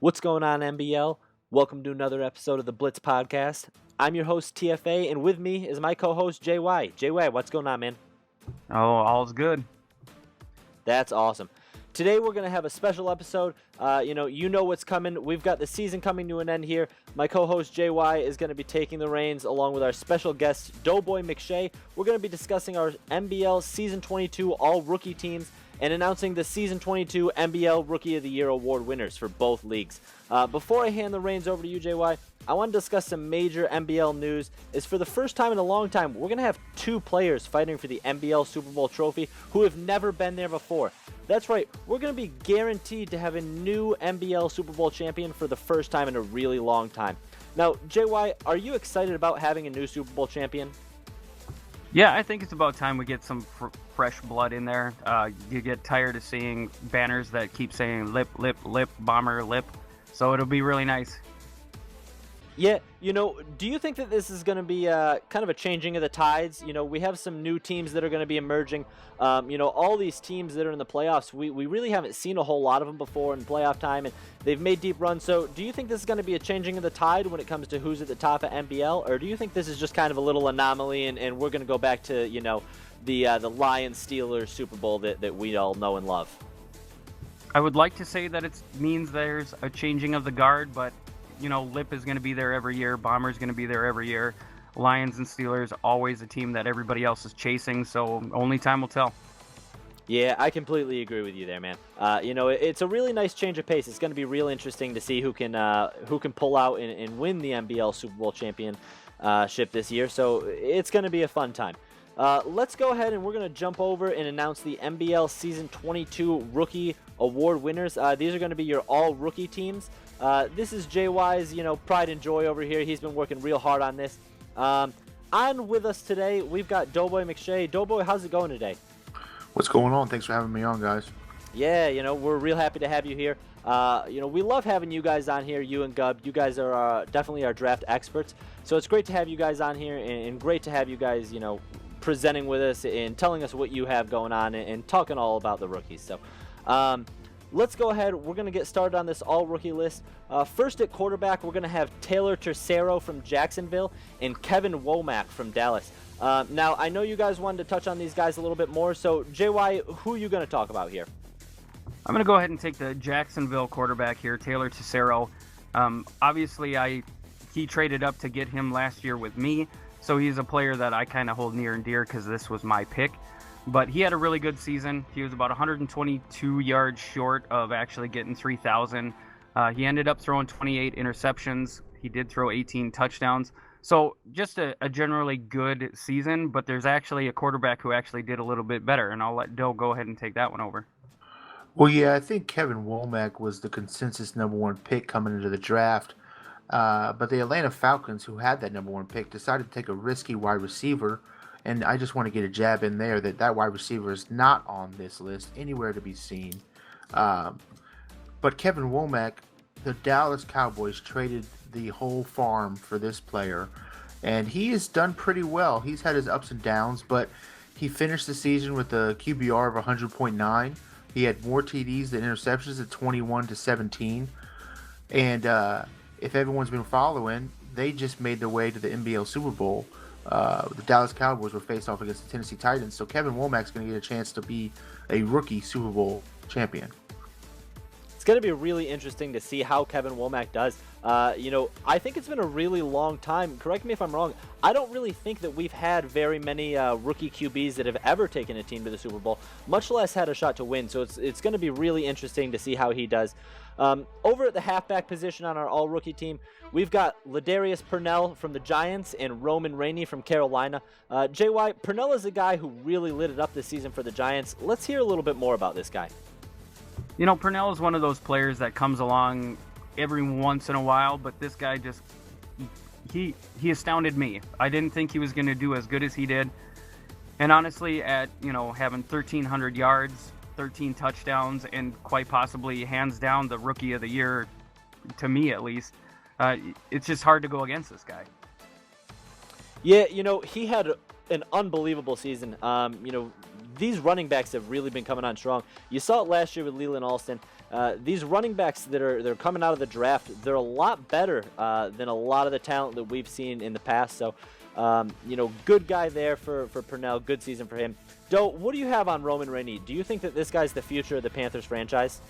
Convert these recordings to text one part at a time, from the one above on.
What's going on, MBL? Welcome to another episode of the Blitz Podcast. I'm your host, TFA, and with me is my co-host, JY. JY, what's going on, man? Oh, all's good. That's awesome. Today we're going to have a special episode. You know what's coming. We've got the season coming to an end here. My co-host, JY, is going to be taking the reins along with our special guest, Doughboy McShay. We're going to be discussing our MBL Season 22 all-rookie teams and announcing the Season 22 MBL Rookie of the Year award winners for both leagues. Before I hand the reins over to you, JY, I want to discuss some major MBL news. Is for the first time in a long time, we're going to have two players fighting for the MBL Super Bowl trophy who have never been there before. That's right, we're going to be guaranteed to have a new MBL Super Bowl champion for the first time in a really long time. Now, JY, are you excited about having a new Super Bowl champion? Yeah, I think it's about time we get some fresh blood in there. You get tired of seeing banners that keep saying lip, lip, lip, bomber, lip. So it'll be really nice. Yeah, do you think that this is going to be kind of a changing of the tides? We have some new teams that are going to be emerging. All these teams that are in the playoffs, we really haven't seen a whole lot of them before in playoff time, and they've made deep runs. So do you think this is going to be a changing of the tide when it comes to who's at the top of MBL? Or do you think this is just kind of a little anomaly, and we're going to go back to, the Lions-Steelers Super Bowl that we all know and love? I would like to say that it means there's a changing of the guard, but Lip is going to be there every year. Bomber's going to be there every year. Lions and Steelers, always a team that everybody else is chasing, so only time will tell. Yeah, I completely agree with you there, man. It's a really nice change of pace. It's going to be real interesting to see who can pull out and win the MBL Super Bowl championship this year, so it's going to be a fun time. Let's go ahead and we're going to jump over and announce the MBL Season 22 Rookie Award winners. These are going to be your all-rookie teams. This is JY's, pride and joy over here. He's been working real hard on this. On with us today, we've got Doughboy McShay. Doughboy, how's it going today? What's going on? Thanks for having me on, guys. Yeah, we're real happy to have you here. We love having you guys on here, you and Gub. You guys are definitely our draft experts. So it's great to have you guys on here and great to have you guys, presenting with us and telling us what you have going on and talking all about the rookies. So let's go ahead. We're going to get started on this all-rookie list. First at quarterback, we're going to have Taylor Tercero from Jacksonville and Kevin Womack from Dallas. Now, I know you guys wanted to touch on these guys a little bit more, so JY, who are you going to talk about here? I'm going to go ahead and take the Jacksonville quarterback here, Taylor Tercero. Obviously, he traded up to get him last year with me, so he's a player that I kind of hold near and dear because this was my pick. But he had a really good season. He was about 122 yards short of actually getting 3,000. He ended up throwing 28 interceptions. He did throw 18 touchdowns. So just a generally good season, but there's actually a quarterback who actually did a little bit better, and I'll let Doe go ahead and take that one over. Well, yeah, I think Kevin Womack was the consensus number one pick coming into the draft. But the Atlanta Falcons, who had that number one pick, decided to take a risky wide receiver. And I just want to get a jab in there that wide receiver is not on this list anywhere to be seen. But Kevin Womack, the Dallas Cowboys traded the whole farm for this player. And he has done pretty well. He's had his ups and downs, but he finished the season with a QBR of 100.9. He had more TDs than interceptions at 21-17. And if everyone's been following, they just made their way to the MBL Super Bowl. The Dallas Cowboys were faced off against the Tennessee Titans, so Kevin Womack's going to get a chance to be a rookie Super Bowl champion. It's going to be really interesting to see how Kevin Womack does. I think it's been a really long time. Correct me if I'm wrong. I don't really think that we've had very many rookie QBs that have ever taken a team to the Super Bowl, much less had a shot to win. So it's going to be really interesting to see how he does. Over at the halfback position on our all-rookie team, we've got Ladarius Purnell from the Giants and Roman Rainey from Carolina. JY, Purnell is a guy who really lit it up this season for the Giants. Let's hear a little bit more about this guy. Purnell is one of those players that comes along every once in a while, but this guy just, he astounded me. I didn't think he was going to do as good as he did. And honestly, at, having 1,300 yards, 13 touchdowns, and quite possibly hands down the rookie of the year, to me at least, it's just hard to go against this guy. Yeah, he had an unbelievable season. these running backs have really been coming on strong. You saw it last year with Leland Alston. These running backs they're coming out of the draft, they're a lot better than a lot of the talent that we've seen in the past. So, good guy there for Purnell. Good season for him. Doe, what do you have on Roman Rainey? Do you think that this guy's the future of the Panthers franchise?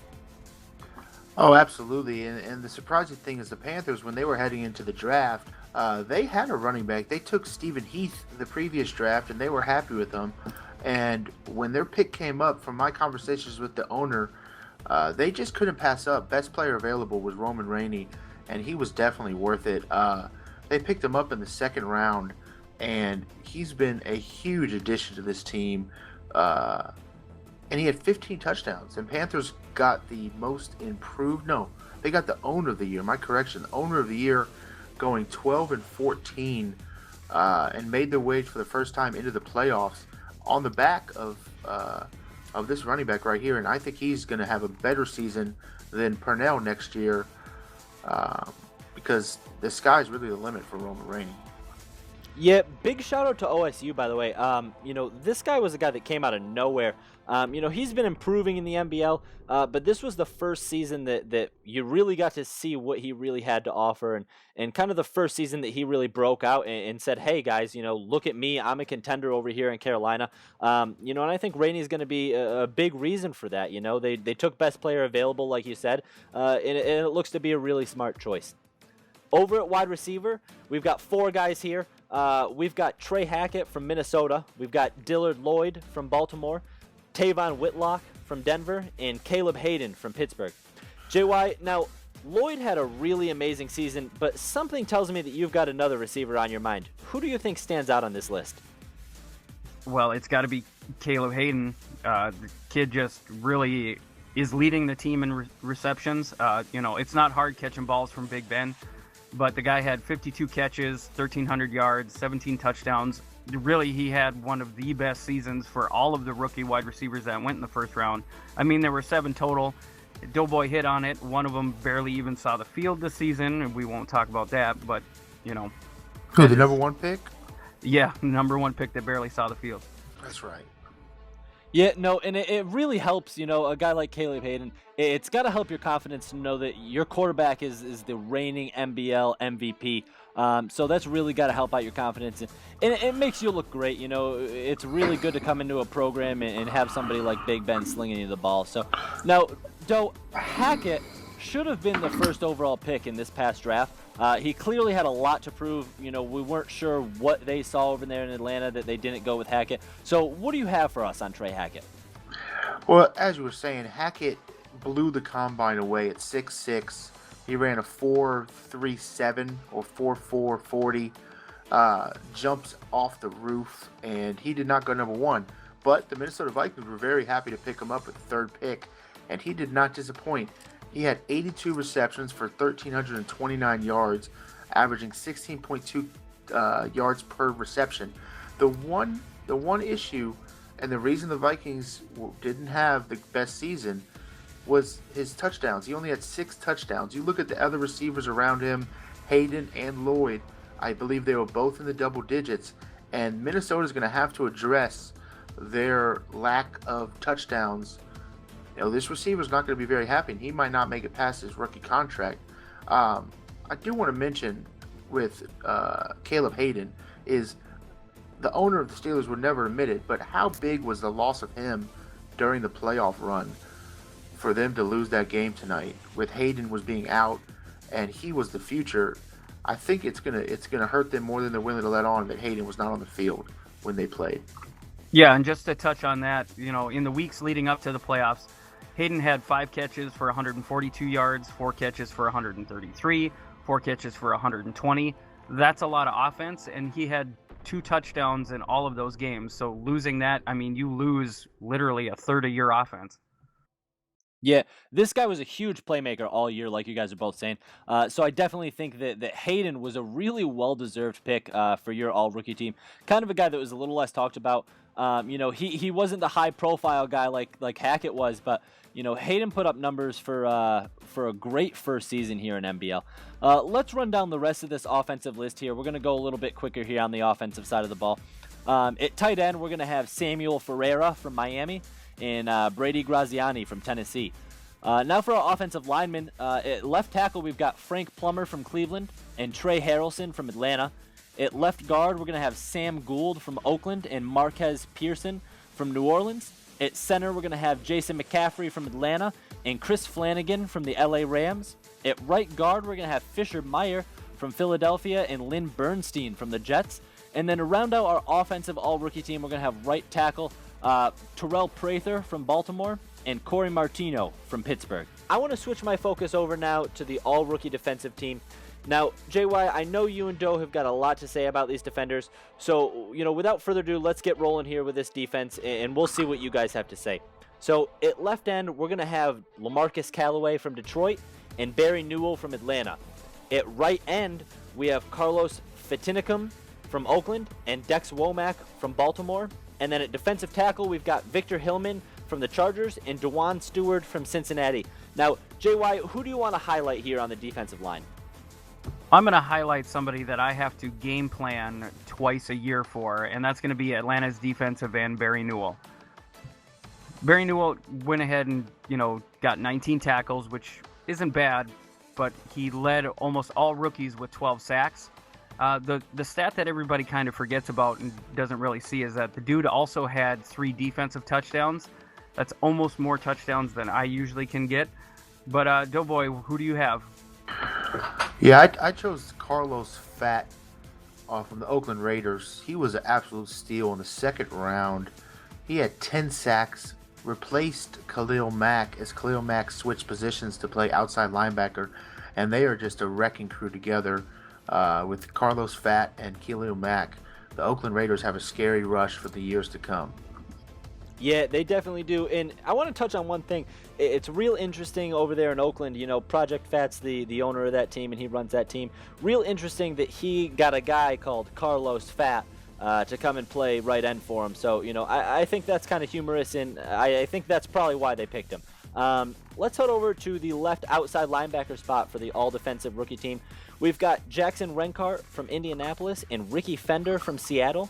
Oh, absolutely. And the surprising thing is the Panthers, when they were heading into the draft, they had a running back. They took Stephen Heath the previous draft, and they were happy with him. And when their pick came up, from my conversations with the owner, they just couldn't pass up. Best player available was Roman Rainey, and he was definitely worth it. They picked him up in the second round, and he's been a huge addition to this team. And he had 15 touchdowns. And Panthers got the most improved. No, they got the owner of the year. My correction, the owner of the year, going 12-14, and made their way for the first time into the playoffs on the back of this running back right here. And I think he's going to have a better season than Purnell next year, because the sky's really the limit for Roman Rainey. Yeah, big shout out to OSU, by the way. This guy was a guy that came out of nowhere. He's been improving in the MBL, but this was the first season that you really got to see what he really had to offer, and kind of the first season that he really broke out and said, hey, guys, look at me. I'm a contender over here in Carolina. And I think Rainey's going to be a big reason for that. They took best player available, like you said, and it looks to be a really smart choice. Over at wide receiver, we've got 4 guys here. We've got Trey Hackett from Minnesota. We've got Dillard Lloyd from Baltimore, Tavon Whitlock from Denver, and Caleb Hayden from Pittsburgh. JY, now, Lloyd had a really amazing season, but something tells me that you've got another receiver on your mind. Who do you think stands out on this list? Well, it's got to be Caleb Hayden. The kid just really is leading the team in receptions. It's not hard catching balls from Big Ben, but the guy had 52 catches, 1,300 yards, 17 touchdowns. Really, he had one of the best seasons for all of the rookie wide receivers that went in the first round. I mean, there were 7 total. Doughboy hit on it. One of them barely even saw the field this season, and we won't talk about that, but, Who, the number 1 pick? Yeah, number 1 pick that barely saw the field. That's right. Yeah, no, and it really helps, a guy like Caleb Hayden. It's got to help your confidence to know that your quarterback is the reigning MBL MVP. So that's really got to help out your confidence. And it makes you look great. It's really good to come into a program and have somebody like Big Ben slinging you the ball. So now, Doe, Hackett should have been the first overall pick in this past draft. He clearly had a lot to prove. We weren't sure what they saw over there in Atlanta that they didn't go with Hackett. So what do you have for us on Trey Hackett? Well, as you were saying, Hackett blew the combine away at 6'6". He ran a 4.37 or 4.440, jumps off the roof, and he did not go number 1. But the Minnesota Vikings were very happy to pick him up with the 3rd pick, and he did not disappoint. He had 82 receptions for 1,329 yards, averaging 16.2 yards per reception. The one issue, and the reason the Vikings didn't have the best season, was his touchdowns. He only had 6 touchdowns. You look at the other receivers around him, Hayden and Lloyd, I believe they were both in the double digits, and Minnesota's going to have to address their lack of touchdowns. This receiver's not going to be very happy, and he might not make it past his rookie contract. I do want to mention with Caleb Hayden is the owner of the Steelers would never admit it, but how big was the loss of him during the playoff run for them to lose that game tonight? With Hayden was being out, and he was the future. I think it's gonna hurt them more than they're willing to let on that Hayden was not on the field when they played. Yeah, and just to touch on that, in the weeks leading up to the playoffs, Hayden had 5 catches for 142 yards, 4 catches for 133, 4 catches for 120. That's a lot of offense, and he had 2 touchdowns in all of those games. So losing that, you lose literally a third of your offense. Yeah, this guy was a huge playmaker all year, like you guys are both saying. So I definitely think that Hayden was a really well-deserved pick for your all-rookie team. Kind of a guy that was a little less talked about. He wasn't the high-profile guy like Hackett was, but Hayden put up numbers for a great first season here in MBL. Let's run down the rest of this offensive list here. We're going to go a little bit quicker here on the offensive side of the ball. At tight end, we're going to have Samuel Ferreira from Miami and Brady Graziani from Tennessee. Now for our offensive linemen, at left tackle, we've got Frank Plummer from Cleveland and Trey Harrelson from Atlanta. At left guard, we're going to have Sam Gould from Oakland and Marquez Pearson from New Orleans. At center, we're going to have Jason McCaffrey from Atlanta and Chris Flanagan from the LA Rams. At right guard, we're going to have Fisher Meyer from Philadelphia and Lynn Bernstein from the Jets. And then to round out our offensive all-rookie team, we're going to have right tackle Terrell Prather from Baltimore and Corey Martino from Pittsburgh. I want to switch my focus over now to the all-rookie defensive team. Now, JY, I know you and Doe have got a lot to say about these defenders, so, without further ado, let's get rolling here with this defense, and we'll see what you guys have to say. So, at left end, we're going to have LaMarcus Callaway from Detroit and Barry Newell from Atlanta. At right end, we have Carlos Fitinicum from Oakland and Dex Womack from Baltimore. And then at defensive tackle, we've got Victor Hillman from the Chargers and DeJuan Stewart from Cincinnati. Now, JY, who do you want to highlight here on the defensive line? I'm going to highlight somebody that I have to game plan twice a year for, and that's going to be Atlanta's defensive end, Barry Newell. Barry Newell went ahead and, got 19 tackles, which isn't bad, but he led almost all rookies with 12 sacks. The stat that everybody kind of forgets about and doesn't really see is that the dude also had 3 defensive touchdowns. That's almost more touchdowns than I usually can get. But, Doughboy, who do you have? Yeah, I chose Carlos Fat from the Oakland Raiders. He was an absolute steal in the second round. He had 10 sacks, replaced Khalil Mack as Khalil Mack switched positions to play outside linebacker, and they are just a wrecking crew together with Carlos Fat and Khalil Mack. The Oakland Raiders have a scary rush for the years to come. Yeah, they definitely do. And I want to touch on one thing. It's real interesting over there in Oakland. Project Fat's the owner of that team, and he runs that team. Real interesting that he got a guy called Carlos Fat to come and play right end for him. So, I think that's kind of humorous, and I think that's probably why they picked him. Let's head over to the left outside linebacker spot for the all-defensive rookie team. We've got Jackson Renkart from Indianapolis and Ricky Fender from Seattle.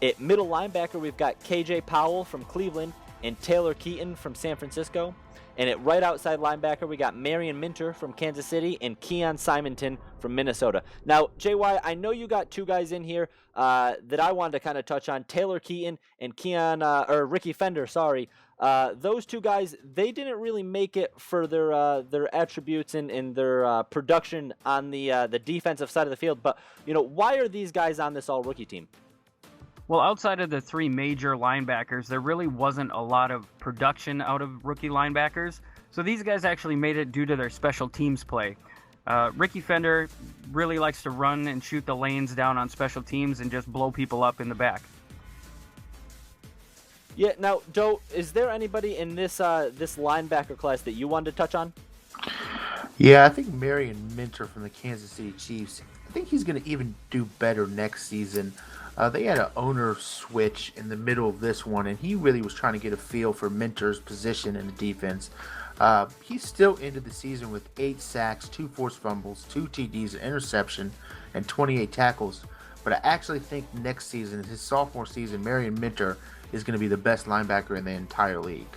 At middle linebacker, we've got KJ Powell from Cleveland and Taylor Keaton from San Francisco. And at right outside linebacker, we got Marion Minter from Kansas City and Keon Simonton from Minnesota. Now, JY, I know you got 2 guys in here that I wanted to kind of touch on, Taylor Keaton and Ricky Fender, sorry. Those 2 guys, they didn't really make it for their attributes and their production on the defensive side of the field. But, why are these guys on this all-rookie team? Well, outside of the 3 major linebackers, there really wasn't a lot of production out of rookie linebackers. So these guys actually made it due to their special teams play. Ricky Fender really likes to run and shoot the lanes down on special teams and just blow people up in the back. Yeah, now, Doe, is there anybody in this linebacker class that you wanted to touch on? Yeah, I think Marion Minter from the Kansas City Chiefs, I think he's going to even do better next season. They had an owner switch in the middle of this one, and he really was trying to get a feel for Minter's position in the defense. He still ended the season with 8 sacks, 2 forced fumbles, 2 TDs, an interception, and 28 tackles. But I actually think next season, his sophomore season, Marion Minter is going to be the best linebacker in the entire league.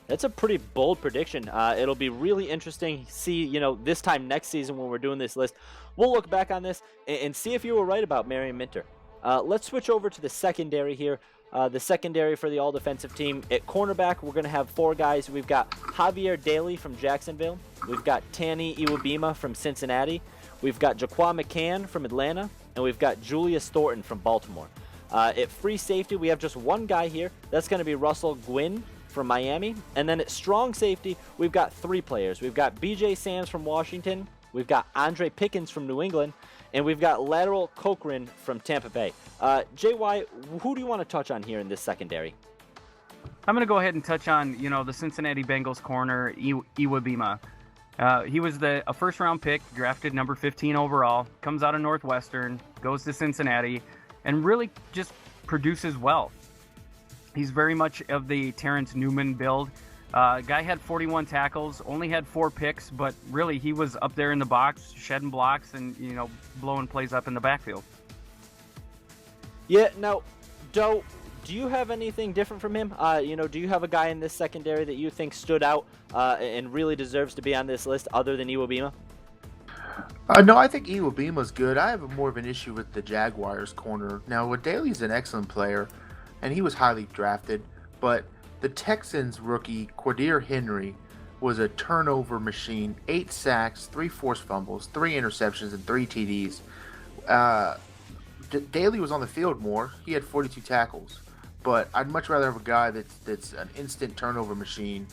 That's a pretty bold prediction. It'll be really interesting to see, this time next season when we're doing this list, we'll look back on this and see if you were right about Marion Minter. Let's switch over to the secondary here. The secondary for the all-defensive team. At cornerback, we're going to have 4 guys. We've got Javier Daly from Jacksonville. We've got Tani Iwabima from Cincinnati. We've got Jaquan McCann from Atlanta. And we've got Julius Thornton from Baltimore. At free safety, we have just 1 guy here. That's going to be Russell Gwynn from Miami. And then at strong safety, we've got 3 players. We've got BJ Sams from Washington. We've got Andre Pickens from New England. And we've got Lateral Cochran from Tampa Bay. JY, who do you want to touch on here in this secondary? I'm going to go ahead and touch on, the Cincinnati Bengals corner, Iwabima. He was a first-round pick, drafted number 15 overall, comes out of Northwestern, goes to Cincinnati, and really just produces well. He's very much of the Terrence Newman build. Guy had 41 tackles, only had 4 picks, but really he was up there in the box, shedding blocks and, blowing plays up in the backfield. Yeah, now, Doe, do you have anything different from him? Do you have a guy in this secondary that you think stood out and really deserves to be on this list other than Iwabima? No, I think Iwabima's good. I have more of an issue with the Jaguars corner. Now, Daly's an excellent player, and he was highly drafted, but the Texans rookie, Cordeer Henry, was a turnover machine. 8 sacks, 3 forced fumbles, 3 interceptions, and 3 TDs. Daly was on the field more. He had 42 tackles. But I'd much rather have a guy that's an instant turnover machine,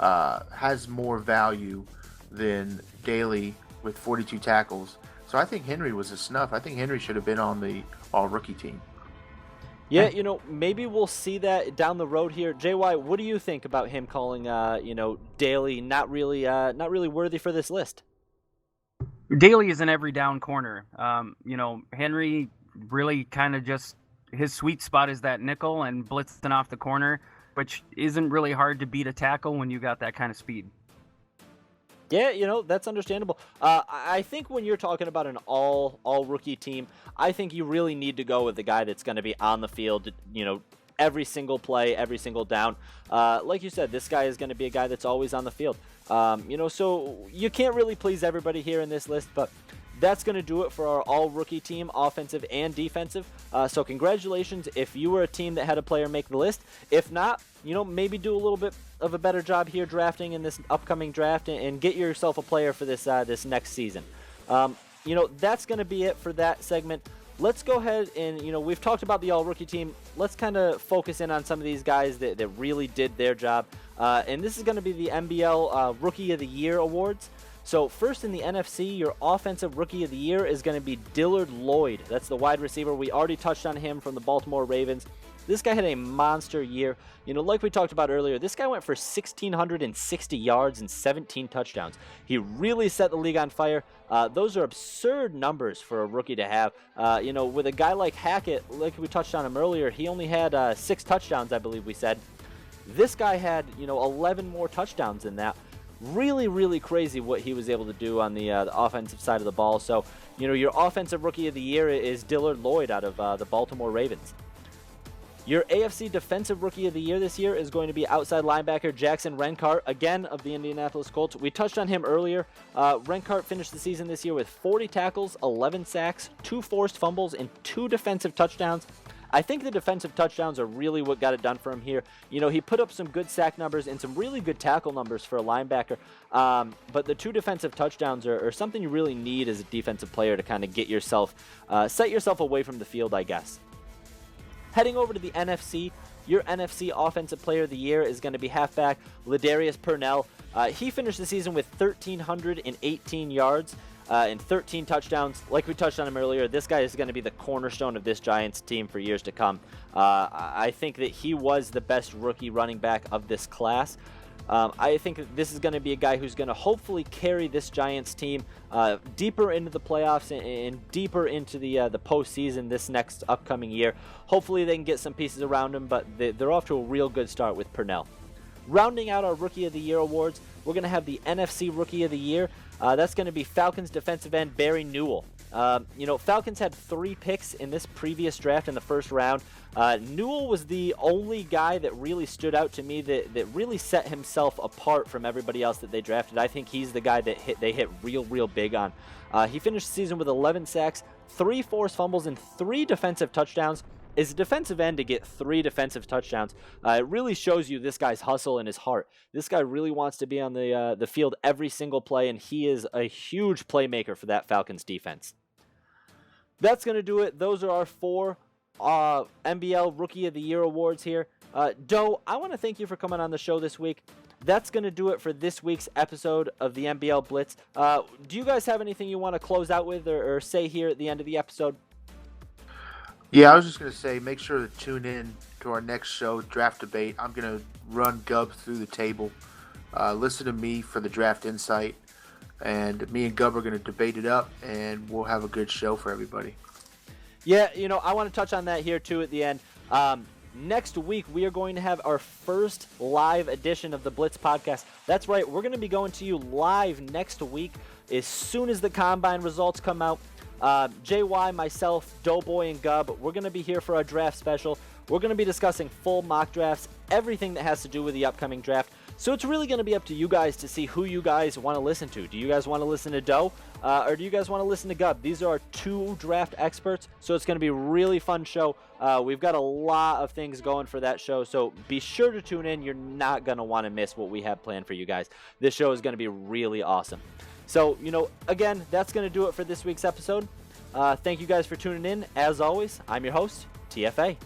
has more value than Daly with 42 tackles. So I think Henry was a snuff. I think Henry should have been on the all-rookie team. Yeah, maybe we'll see that down the road here. JY, what do you think about him calling, Daly not really worthy for this list? Daly is an every down corner. Henry really kind of just, his sweet spot is that nickel and blitzing off the corner, which isn't really hard to beat a tackle when you got that kind of speed. Yeah, that's understandable. I think when you're talking about an all rookie team, I think you really need to go with the guy that's going to be on the field, every single play, every single down. Like you said, this guy is going to be a guy that's always on the field. So you can't really please everybody here in this list, but that's going to do it for our all-rookie team, offensive and defensive. So congratulations if you were a team that had a player make the list. If not, maybe do a little bit of a better job here drafting in this upcoming draft and get yourself a player for this this next season. That's going to be it for that segment. Let's go ahead and, we've talked about the all-rookie team. Let's kind of focus in on some of these guys that really did their job. And this is going to be the MBL Rookie of the Year awards. So first in the NFC, your offensive rookie of the year is going to be Dillard Lloyd. That's the wide receiver. We already touched on him from the Baltimore Ravens. This guy had a monster year. Like we talked about earlier, this guy went for 1,660 yards and 17 touchdowns. He really set the league on fire. Those are absurd numbers for a rookie to have. With a guy like Hackett, like we touched on him earlier, he only had 6 touchdowns, I believe we said. This guy had, 11 more touchdowns than that. Really, really crazy what he was able to do on the offensive side of the ball. So, your offensive rookie of the year is Dillard Lloyd out of the Baltimore Ravens. Your AFC defensive rookie of the year this year is going to be outside linebacker Jackson Rencart, again of the Indianapolis Colts. We touched on him earlier. Rencart finished the season this year with 40 tackles, 11 sacks, 2 forced fumbles, and 2 defensive touchdowns. I think the defensive touchdowns are really what got it done for him here. He put up some good sack numbers and some really good tackle numbers for a linebacker. But the 2 defensive touchdowns are something you really need as a defensive player to kind of get yourself, set yourself away from the field, I guess. Heading over to the NFC, your NFC Offensive Player of the Year is going to be halfback Ladarius Purnell. He finished the season with 1,318 yards. And 13 touchdowns. Like we touched on him earlier, this guy is going to be the cornerstone of this Giants team for years to come. I think that he was the best rookie running back of this class. I think that this is going to be a guy who's going to hopefully carry this Giants team deeper into the playoffs and deeper into the postseason this next upcoming year. Hopefully they can get some pieces around him, but they're off to a real good start with Purnell. Rounding out our Rookie of the Year awards, we're going to have the NFC Rookie of the Year. That's going to be Falcons defensive end Barry Newell. Falcons had 3 picks in this previous draft in the first round. Newell was the only guy that really stood out to me that really set himself apart from everybody else that they drafted. I think he's the guy that they hit real big on. He finished the season with 11 sacks, 3 forced fumbles, and 3 defensive touchdowns. As a defensive end to get 3 defensive touchdowns, it really shows you this guy's hustle and his heart. This guy really wants to be on the field every single play, and he is a huge playmaker for that Falcons defense. That's going to do it. Those are our 4 MBL Rookie of the Year awards here. Doe, I want to thank you for coming on the show this week. That's going to do it for this week's episode of the MBL Blitz. Do you guys have anything you want to close out with or say here at the end of the episode? Yeah, I was just going to say, make sure to tune in to our next show, Draft Debate. I'm going to run Gub through the table. Listen to me for the draft insight. And me and Gub are going to debate it up, and we'll have a good show for everybody. Yeah, I want to touch on that here, too, at the end. Next week, we are going to have our first live edition of the Blitz Podcast. That's right, we're going to be going to you live next week as soon as the Combine results come out. JY, myself, Doughboy, and Gub, we're going to be here for our draft special. We're going to be discussing full mock drafts, everything that has to do with the upcoming draft. So it's really going to be up to you guys to see who you guys want to listen to. Do you guys want to listen to Doe, or do you guys want to listen to Gub? These are our 2 draft experts, so it's going to be a really fun show. We've got a lot of things going for that show, so be sure to tune in. You're not going to want to miss what we have planned for you guys. This show is going to be really awesome. So, again, that's going to do it for this week's episode. Thank you guys for tuning in. As always, I'm your host, TFA.